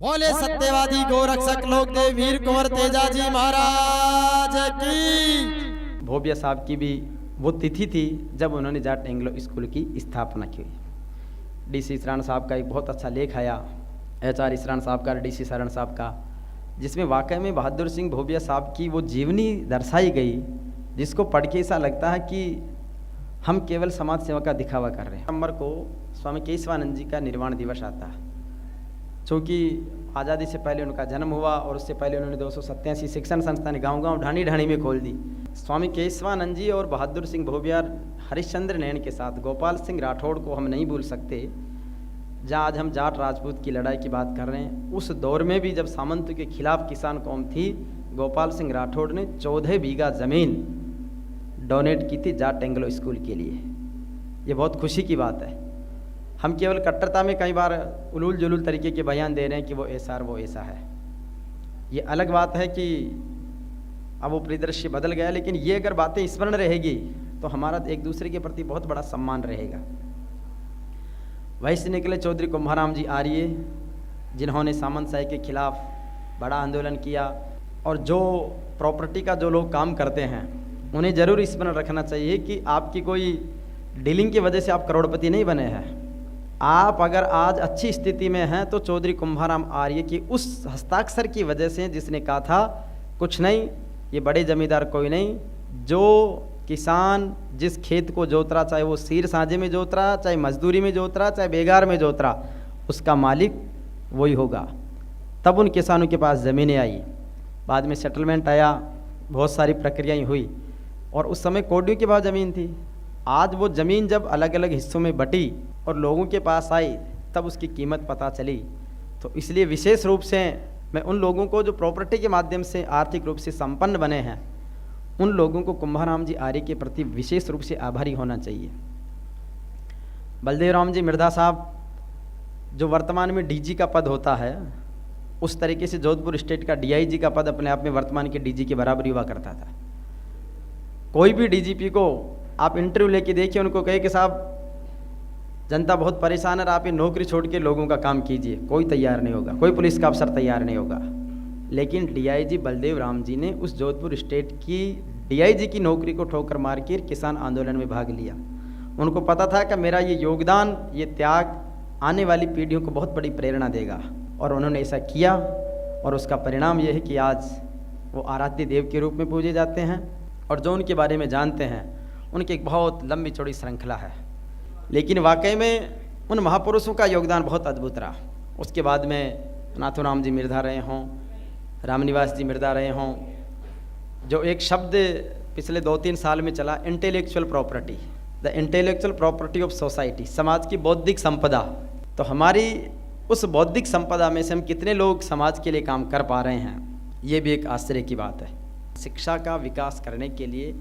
बोले सत्यवादी गोरक्षक लोकदेव वीर कुंवर तेजाजी महाराज की। भोबिया साहब की भी वो तिथि थी जब उन्होंने जाट एंग्लो स्कूल की स्थापना की। डीसी शरण साहब का एक बहुत अच्छा लेख आया, एचआर शरण साहब का, डीसी शरण साहब का, जिसमें वाकई में बहादुर सिंह भोबिया साहब की वो जीवनी दर्शाई गई, जिसको पढ़ के ऐसा लगता है कि हम केवल समाज सेवा का दिखावा कर रहे हैं। नवंबर को स्वामी केशवानंद जी का निर्वाण दिवस आता है, चूँकि आज़ादी से पहले उनका जन्म हुआ और उससे पहले उन्होंने 287 शिक्षण संस्थान गांव-गांव ढाणी ढाणी में खोल दी। स्वामी केशवानंद जी और बहादुर सिंह भोबिया हरिश्चंद्र नैन के साथ गोपाल सिंह राठौड़ को हम नहीं भूल सकते। जहाँ आज हम जाट राजपूत की लड़ाई की बात कर रहे हैं, उस दौर में भी जब सामंत के खिलाफ किसान कौम थी, गोपाल सिंह राठौड़ ने 14 बीघा ज़मीन डोनेट की थी जाट एंग्लो स्कूल के लिए। ये बहुत खुशी की बात है। हम केवल कट्टरता में कई बार उलूल जुलूल तरीके के बयान दे रहे हैं कि वो ऐसा और वो ऐसा है। ये अलग बात है कि अब वो परिदृश्य बदल गया, लेकिन ये अगर बातें स्मरण रहेगी तो हमारा एक दूसरे के प्रति बहुत बड़ा सम्मान रहेगा। वहीं से निकले चौधरी कुंभाराम जी आर्य, जिन्होंने सामंतशाही के खिलाफ बड़ा आंदोलन किया, और जो प्रॉपर्टी का जो लोग काम करते हैं उन्हें ज़रूर स्मरण रखना चाहिए कि आपकी कोई डीलिंग की वजह से आप करोड़पति नहीं बने हैं। आप अगर आज अच्छी स्थिति में हैं तो चौधरी कुंभाराम आर्य की उस हस्ताक्षर की वजह से, जिसने कहा था कुछ नहीं, ये बड़े जमींदार कोई नहीं, जो किसान जिस खेत को जोत रहा, चाहे वो सीर साझे में जोत रहा, चाहे मजदूरी में जोत रहा, चाहे बेगार में जोत रहा, उसका मालिक वही होगा। तब उन किसानों के पास ज़मीनें आई, बाद में सेटलमेंट आया, बहुत सारी प्रक्रियाएं हुई, और उस समय कोडियों के पास ज़मीन थी। आज वो ज़मीन जब अलग अलग हिस्सों में बटी और लोगों के पास आई, तब उसकी कीमत पता चली। तो इसलिए विशेष रूप से मैं उन लोगों को जो प्रॉपर्टी के माध्यम से आर्थिक रूप से संपन्न बने हैं, उन लोगों को कुंभाराम जी आर्य के प्रति विशेष रूप से आभारी होना चाहिए। बलदेव राम जी मिर्धा साहब, जो वर्तमान में डीजी का पद होता है, उस तरीके से जोधपुर स्टेट का डीआईजी का पद अपने आप में वर्तमान के डीजी के बराबर हुआ करता था। कोई भी डीजीपी को आप इंटरव्यू लेके देखिए, उनको कहे कि साहब जनता बहुत परेशान है, आप ये नौकरी छोड़ के लोगों का काम कीजिए, कोई तैयार नहीं होगा, कोई पुलिस का अफसर तैयार नहीं होगा। लेकिन डीआईजी बलदेव राम जी ने उस जोधपुर स्टेट की डीआईजी की नौकरी को ठोकर मार के किसान आंदोलन में भाग लिया। उनको पता था कि मेरा ये योगदान, ये त्याग आने वाली पीढ़ियों को बहुत बड़ी प्रेरणा देगा, और उन्होंने ऐसा किया, और उसका परिणाम यह है कि आज वो आराध्य देव के रूप में पूजे जाते हैं। और जो उनके बारे में जानते हैं, उनकी एक बहुत लंबी चौड़ी श्रृंखला है, लेकिन वाकई में उन महापुरुषों का योगदान बहुत अद्भुत रहा। उसके बाद में नाथूराम जी मिर्धा रहे हों, रामनिवास जी मिर्धा रहे हों, जो एक शब्द पिछले 2-3 साल में चला, intellectual property, the intellectual property of society, समाज की बौद्धिक संपदा। तो हमारी उस बौद्धिक संपदा में से हम कितने लोग समाज के लिए काम कर पा रहे हैं, ये भी एक आश्चर्य की बात है। शिक्षा का विकास करने के लिए,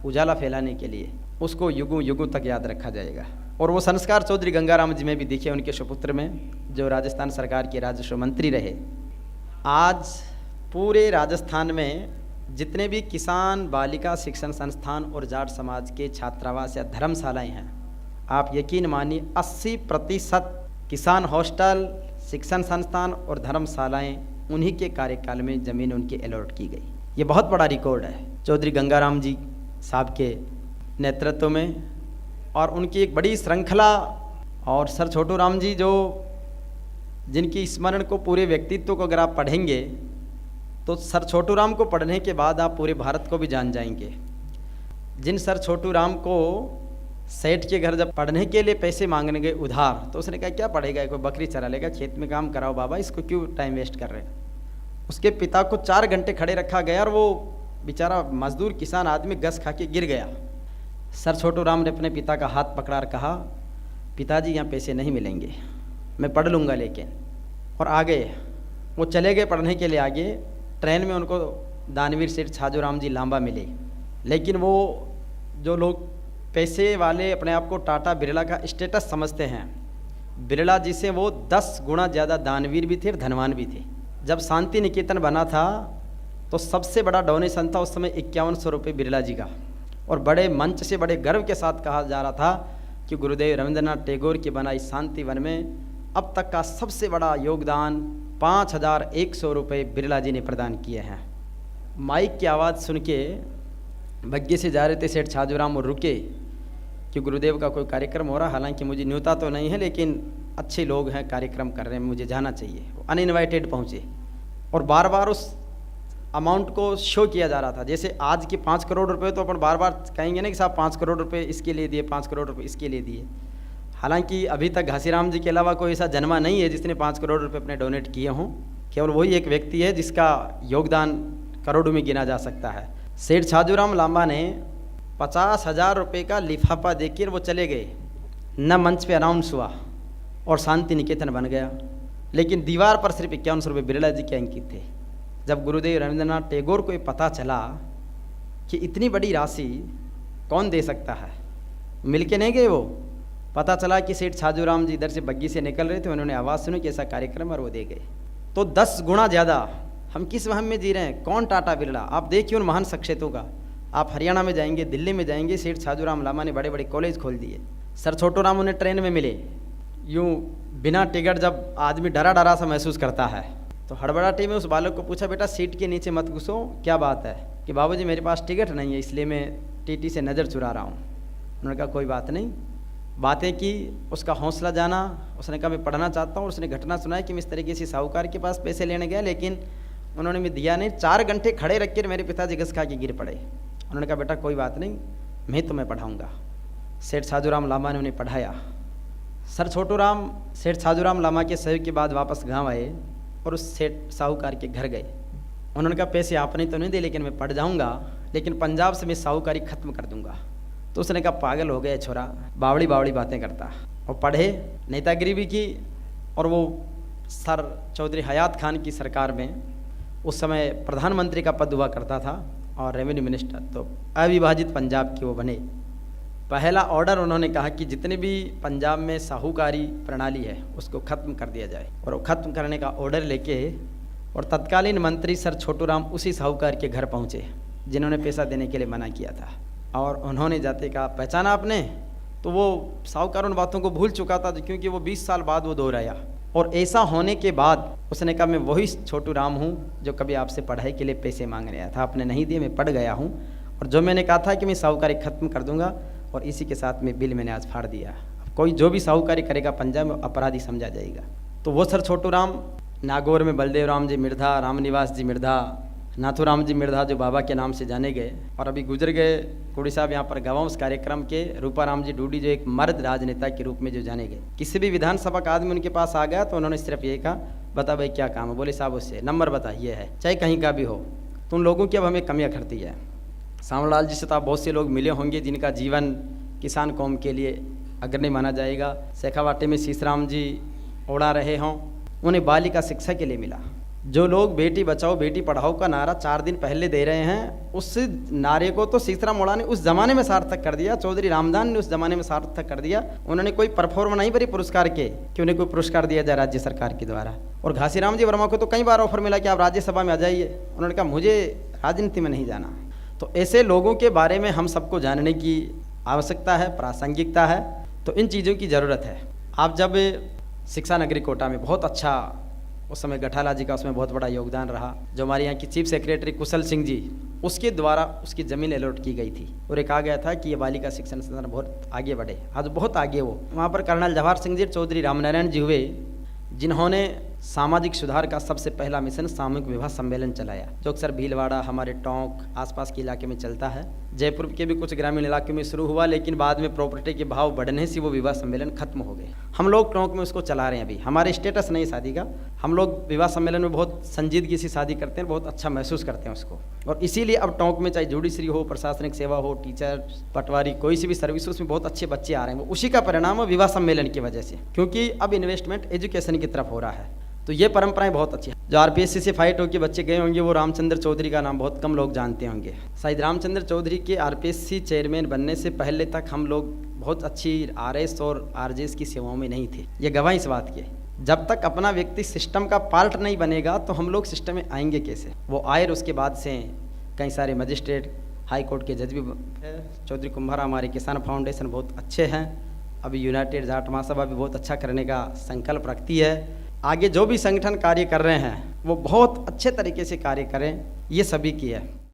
उजाला फैलाने के लिए, उसको युगों युगों तक याद रखा जाएगा। और वो संस्कार चौधरी गंगाराम जी में भी दिखे, उनके सुपुत्र में, जो राजस्थान सरकार के राजस्व मंत्री रहे। आज पूरे राजस्थान में जितने भी किसान बालिका शिक्षण संस्थान और जाट समाज के छात्रावास या धर्मशालाएं हैं, आप यकीन मानिए 80% किसान हॉस्टल, शिक्षण संस्थान और धर्मशालाएं उन्हीं के कार्यकाल में ज़मीन उनके अलॉट की गई। ये बहुत बड़ा रिकॉर्ड है चौधरी गंगाराम जी साहब के नेतृत्व में, और उनकी एक बड़ी श्रृंखला। और सर छोटू राम जी, जो जिनकी स्मरण को, पूरे व्यक्तित्व को अगर आप पढ़ेंगे तो सर छोटू राम को पढ़ने के बाद आप पूरे भारत को भी जान जाएंगे। जिन सर छोटू राम को सेठ के घर जब पढ़ने के लिए पैसे मांगने गए उधार, तो उसने कहा क्या पढ़ेगा, कोई बकरी चरा लेगा, खेत में काम कराओ बाबा, इसको क्यों टाइम वेस्ट कर रहे हैं। उसके पिता को 4 घंटे खड़े रखा गया, और वो बेचारा मजदूर किसान आदमी गस खा के गिर गया। सर छोटू राम ने अपने पिता का हाथ पकड़ा और कहा, पिताजी यहाँ पैसे नहीं मिलेंगे, मैं पढ़ लूँगा लेकिन। और आ गए, वो चले गए पढ़ने के लिए आगे। ट्रेन में उनको दानवीर सेठ छाजूराम जी लांबा मिले, लेकिन वो जो लोग पैसे वाले अपने आप को टाटा बिरला का स्टेटस समझते हैं, बिरला जी से वो 10 गुना ज़्यादा दानवीर भी थे और धनवान भी थे। जब शांति निकेतन बना था तो सबसे बड़ा डोनेशन था उस समय 5100 रुपये बिरला जी का, और बड़े मंच से बड़े गर्व के साथ कहा जा रहा था कि गुरुदेव रविंद्रनाथ टैगोर की बनाई शांति वन में अब तक का सबसे बड़ा योगदान 5,100 रुपये बिरला जी ने प्रदान किए हैं। माइक की आवाज़ सुन के बग्गी से जा रहे थे सेठ छाजूराम और रुके कि गुरुदेव का कोई कार्यक्रम हो रहा, हालांकि मुझे न्योता तो नहीं है लेकिन अच्छे लोग हैं, कार्यक्रम कर रहे हैं, मुझे जाना चाहिए। अनइनवाइटेड पहुँचे और बार बार उस अमाउंट को शो किया जा रहा था। जैसे आज के 5 करोड़ रुपए तो अपन बार बार कहेंगे ना कि साहब 5 करोड़ रुपए इसके लिए दिए, 5 करोड़ रुपए इसके लिए दिए। हालांकि अभी तक घासीराम जी के अलावा कोई ऐसा जन्मा नहीं है जिसने 5 करोड़ रुपए अपने डोनेट किए हों। केवल वही एक व्यक्ति है जिसका योगदान करोड़ों में गिना जा सकता है। सेठ छाजूराम लांबा ने 50,000 रुपये का लिफाफा देकर वो चले गए, न मंच पे अनाउंस हुआ और शांति निकेतन बन गया। लेकिन दीवार पर सिर्फ 51 रुपये बिरला जी के अंकित थे। जब गुरुदेव रविंद्रनाथ टैगोर को ये पता चला कि इतनी बड़ी राशि कौन दे सकता है, मिल के नहीं गए वो। पता चला कि सेठ छाजूराम जी इधर से बग्गी से निकल रहे थे, उन्होंने आवाज़ सुनी कि ऐसा कार्यक्रम और वो दे गए। तो 10 गुना ज़्यादा हम किस वहम में जी रहे हैं। कौन टाटा बिरला, आप देखिए उन महान शख्सियतों का। आप हरियाणा में जाएंगे, दिल्ली में जाएंगे, सेठ छाजूराम लामा ने बड़े बड़े कॉलेज खोल दिए। सर छोटू राम उन्हें ट्रेन में मिले। यूँ बिना टिकट जब आदमी डरा डरा सा महसूस करता है तो हड़बड़ाहट में उस बालक को पूछा, बेटा सीट के नीचे मत घुसो, क्या बात है? कि बाबूजी मेरे पास टिकट नहीं है इसलिए मैं टीटी से नज़र चुरा रहा हूँ। उन्होंने कहा कोई बात नहीं। बातें की, उसका हौसला जाना। उसने कहा मैं पढ़ना चाहता हूँ। उसने घटना सुनाई कि मैं इस तरीके से साहूकार के पास पैसे लेने गया लेकिन उन्होंने मैं दिया नहीं। 4 घंटे खड़े रख कर मेरे पिताजी घस खा के गिर पड़े। उन्होंने कहा बेटा कोई बात नहीं, मैं तुम्हें पढ़ाऊँगा। सेठ छाजूराम लामा ने उन्हें पढ़ाया। सर छोटू राम सेठ छाजूराम लामा के सहयोग के बाद वापस गाँव आए और उस सेठ साहूकार के घर गए। उन्होंने कहा पैसे आपने तो नहीं दे लेकिन मैं पढ़ जाऊँगा, लेकिन पंजाब से मैं साहूकारी ख़त्म कर दूँगा। तो उसने कहा पागल हो गया छोरा, बावड़ी बावड़ी बातें करता। और पढ़े, नेतागिरी भी की। और वो सर चौधरी हयात खान की सरकार में उस समय प्रधानमंत्री का पद हुआ करता था और रेवेन्यू मिनिस्टर, तो अविभाजित पंजाब के वो बने। पहला ऑर्डर उन्होंने कहा कि जितने भी पंजाब में साहूकारी प्रणाली है उसको ख़त्म कर दिया जाए। और वो ख़त्म करने का ऑर्डर लेके और तत्कालीन मंत्री सर छोटू राम उसी साहूकार के घर पहुँचे जिन्होंने पैसा देने के लिए मना किया था। और उन्होंने जाते कहा पहचाना आपने? तो वो साहूकार उन बातों को भूल चुका था क्योंकि वो 20 साल बाद वो दोहराया। और ऐसा होने के बाद उसने कहा मैं वही छोटू राम हूँ जो कभी आपसे पढ़ाई के लिए पैसे मांगने आया था, आपने नहीं दिए, मैं पढ़ गया हूँ। और जो मैंने कहा था कि मैं साहूकारी ख़त्म कर दूंगा और इसी के साथ में बिल मैंने आज फाड़ दिया। कोई जो भी साहूकारी करेगा पंजाब में अपराधी समझा जाएगा। तो वो सर छोटू राम नागौर में बलदेव राम जी मिर्धा, रामनिवास जी मिर्धा, नाथूराम जी मिर्धा जो बाबा के नाम से जाने गए और अभी गुजर गए कुड़ी साहब यहाँ पर गवां उस कार्यक्रम के, रूपाराम जी डूडी जो एक मर्द राजनेता के रूप में जो जाने गए। किसी भी विधानसभा का आदमी उनके पास आ गया तो उन्होंने सिर्फ ये कहा बता भाई क्या काम है? बोले साहब उससे नंबर बता, ये है, चाहे कहीं का भी हो। तो उन लोगों की अब हमें कमियाँ खटती है। सांवरलाल जी से तो आप बहुत से लोग मिले होंगे जिनका जीवन किसान कौम के लिए अग्रणी माना जाएगा। शेखावाटी में शीशराम जी उड़ा रहे हों, उन्हें बालिका शिक्षा के लिए मिला। जो लोग बेटी बचाओ बेटी पढ़ाओ का नारा 4 दिन पहले दे रहे हैं, उस नारे को तो शीशराम उड़ा ने उस ज़माने में सार्थक कर दिया। चौधरी रामदान ने उस ज़माने में सार्थक कर दिया। उन्होंने कोई परफॉर्म नहीं भरी पुरस्कार के कि उन्हें कोई पुरस्कार दिया जाए राज्य सरकार के द्वारा। और घासीराम जी वर्मा को तो कई बार ऑफर मिला कि आप राज्यसभा में आ जाइए। उन्होंने कहा मुझे राजनीति में नहीं जाना। तो ऐसे लोगों के बारे में हम सबको जानने की आवश्यकता है, प्रासंगिकता है। तो इन चीज़ों की ज़रूरत है। आप जब शिक्षा नगरी कोटा में बहुत अच्छा, उस समय गठाला जी का उसमें बहुत बड़ा योगदान रहा, जो हमारे यहाँ की चीफ सेक्रेटरी कुशल सिंह जी, उसके द्वारा उसकी ज़मीन अलॉट की गई थी और एक कहा गया था कि ये बालिका शिक्षण संस्थान बहुत आगे बढ़े। आज बहुत आगे वो वहाँ पर कर्नल जवाहर सिंह जी चौधरी रामनारायण जी हुए जिन्होंने सामाजिक सुधार का सबसे पहला मिशन सामूहिक विवाह सम्मेलन चलाया, जो अक्सर भीलवाड़ा, हमारे टोंक आसपास के इलाके में चलता है। जयपुर के भी कुछ ग्रामीण इलाके में शुरू हुआ, लेकिन बाद में प्रॉपर्टी के भाव बढ़ने से वो विवाह सम्मेलन खत्म हो गए। हम लोग टोंक में उसको चला रहे हैं। अभी हमारे स्टेटस नहीं शादी का, हम लोग विवाह सम्मेलन में बहुत संजीदगी से शादी करते हैं, बहुत अच्छा महसूस करते हैं उसको। और इसीलिए अब टोंक में चाहे जुडिशरी हो, प्रशासनिक सेवा हो, टीचर, पटवारी, कोई सी भी सर्विस, उसमें बहुत अच्छे बच्चे आ रहे हैं। वो उसी का परिणाम है विवाह सम्मेलन की वजह से, क्योंकि अब इन्वेस्टमेंट एजुकेशन की तरफ हो रहा है। तो ये परंपराएं बहुत अच्छी है। जो आरपीएससी से फाइट होकर बच्चे गए होंगे वो रामचंद्र चौधरी का नाम बहुत कम लोग जानते होंगे। शायद रामचंद्र चौधरी के आरपीएससी चेयरमैन बनने से पहले तक हम लोग बहुत अच्छी आरएस और आरजेएस की सेवाओं में नहीं थे। ये गवाह इस बात के, जब तक अपना व्यक्ति सिस्टम का पार्ट नहीं बनेगा तो हम लोग सिस्टम में आएंगे कैसे? वो आए और उसके बाद से कई सारे मजिस्ट्रेट, हाई कोर्ट के जज भी है। चौधरी कुम्हारा हमारे किसान फाउंडेशन बहुत अच्छे हैं। अभी यूनाइटेड जाट महासभा भी बहुत अच्छा करने का संकल्प रखती है। आगे जो भी संगठन कार्य कर रहे हैं वो बहुत अच्छे तरीके से कार्य करें, ये सभी की है।